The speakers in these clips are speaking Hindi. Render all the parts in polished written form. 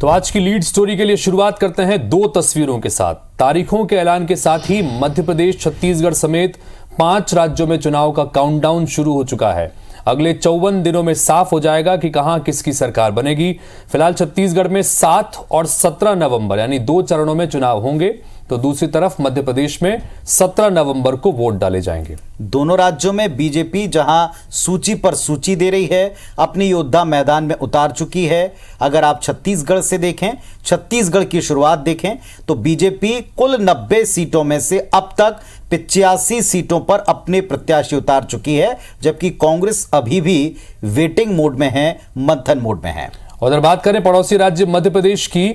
तो आज की लीड स्टोरी के लिए शुरुआत करते हैं दो तस्वीरों के साथ। तारीखों के ऐलान के साथ ही मध्य प्रदेश, छत्तीसगढ़ समेत 5 राज्यों में चुनाव का काउंटडाउन शुरू हो चुका है। अगले 54 दिनों में साफ हो जाएगा कि कहां किसकी सरकार बनेगी। फिलहाल छत्तीसगढ़ में 7 और 17 नवंबर यानी 2 चरणों में चुनाव होंगे, तो दूसरी तरफ मध्य प्रदेश में 17 नवंबर को वोट डाले जाएंगे। दोनों राज्यों में बीजेपी जहां सूची पर सूची दे रही है, अपनी योद्धा मैदान में उतार चुकी है। अगर आप छत्तीसगढ़ से देखें, छत्तीसगढ़ की शुरुआत देखें तो बीजेपी कुल 90 सीटों में से अब तक 85 सीटों पर अपने प्रत्याशी उतार चुकी है, जबकि कांग्रेस अभी भी वेटिंग मोड में है, मंथन मोड में है। और अगर बात करें पड़ोसी राज्य मध्य प्रदेश की,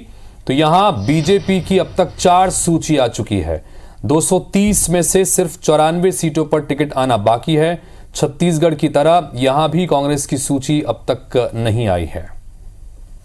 तो यहां बीजेपी की अब तक 4 सूची आ चुकी है। 230 में से सिर्फ 94 सीटों पर टिकट आना बाकी है। छत्तीसगढ़ की तरह यहां भी कांग्रेस की सूची अब तक नहीं आई है।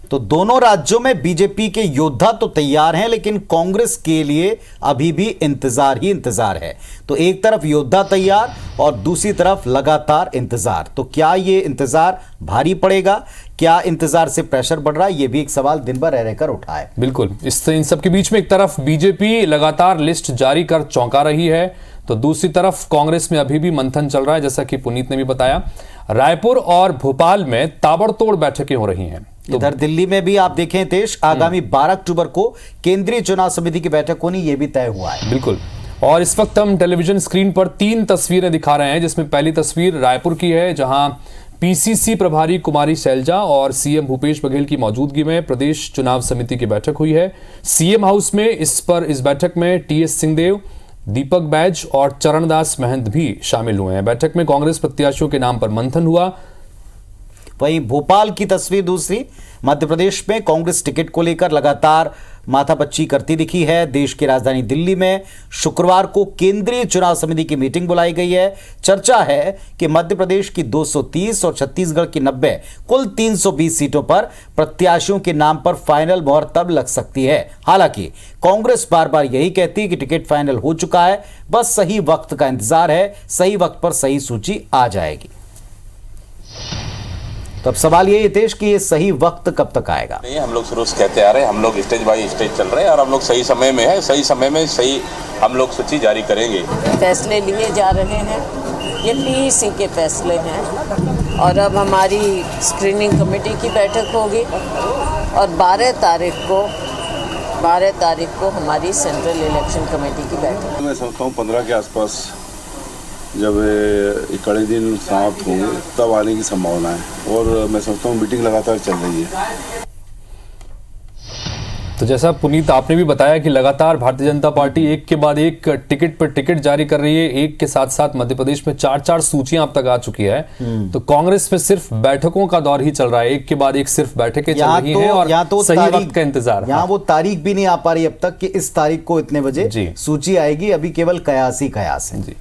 तो दोनों राज्यों में बीजेपी के योद्धा तो तैयार हैं, लेकिन कांग्रेस के लिए अभी भी इंतजार ही इंतजार है। तो एक तरफ योद्धा तैयार और दूसरी तरफ लगातार इंतजार। तो क्या ये इंतजार भारी पड़ेगा? क्या इंतजार से प्रेशर बढ़ रहा है? ये भी एक सवाल दिन भर रह रहकर उठा है। बिल्कुल, इन सबके बीच में एक तरफ बीजेपी लगातार लिस्ट जारी कर चौंका रही है, तो दूसरी तरफ कांग्रेस में अभी भी मंथन चल रहा है। जैसा कि पुनीत ने भी बताया, रायपुर और भोपाल में ताबड़तोड़ बैठकें हो रही हैं। तो इधर दिल्ली में भी आप देखें देश, आगामी 12 अक्टूबर को केंद्रीय चुनाव समिति की बैठक होनी, यह भी तय हुआ है। बिल्कुल, और इस वक्त हम टेलीविजन स्क्रीन पर 3 तस्वीरें दिखा रहे हैं, जिसमें पहली तस्वीर रायपुर की है, जहां पीसीसी प्रभारी कुमारी शैलजा और सीएम भूपेश बघेल की मौजूदगी में प्रदेश चुनाव समिति की बैठक हुई है। सीएम हाउस में इस बैठक में टीएस सिंहदेव, दीपक बैज और चरणदास महंत भी शामिल हुए हैं। बैठक में कांग्रेस प्रत्याशियों के नाम पर मंथन हुआ। वहीं भोपाल की तस्वीर दूसरी, मध्य प्रदेश में कांग्रेस टिकट को लेकर लगातार माथापच्ची करती दिखी है। देश की राजधानी दिल्ली में शुक्रवार को केंद्रीय चुनाव समिति की मीटिंग बुलाई गई है। चर्चा है कि मध्य प्रदेश की 230 और छत्तीसगढ़ की 90 कुल 320 सीटों पर प्रत्याशियों के नाम पर फाइनल मोहर तब लग सकती है। हालांकि कांग्रेस बार बार यही कहती है कि टिकट फाइनल हो चुका है, बस सही वक्त का इंतजार है, सही वक्त पर सही सूची आ जाएगी। तो अब सवाल ये हितेश कि ये सही वक्त कब तक आएगा? नहीं, हम लोग शुरू से कहते आ रहे हैं, हम लोग स्टेज बाय स्टेज चल रहे हैं और हम लोग सही समय में है, सही समय में सही हम लोग सूची जारी करेंगे। फैसले लिए जा रहे हैं, ये पीसी के फैसले हैं और अब हमारी स्क्रीनिंग कमेटी की बैठक होगी और 12 तारीख को हमारी सेंट्रल इलेक्शन कमेटी की बैठक। मैं समझता हूँ 15 के आसपास जब कड़े दिन समाप्त होंगे तब आने की संभावना है, और मैं समझता हूँ मीटिंग लगातार चल रही है। तो जैसा पुनीत आपने भी बताया कि लगातार भारतीय जनता पार्टी एक के बाद एक टिकट पर टिकट जारी कर रही है। एक के साथ साथ मध्य प्रदेश में 4 सूचियां अब तक आ चुकी है। तो कांग्रेस में सिर्फ बैठकों का दौर ही चल रहा है, एक के बाद एक सिर्फ बैठकें चल रही हैं और सही वक्त का इंतजार। यहाँ वो तारीख भी नहीं आ पा रही अब तक कि इस तारीख को इतने बजे सूची आएगी। अभी केवल कयास ही कयास है।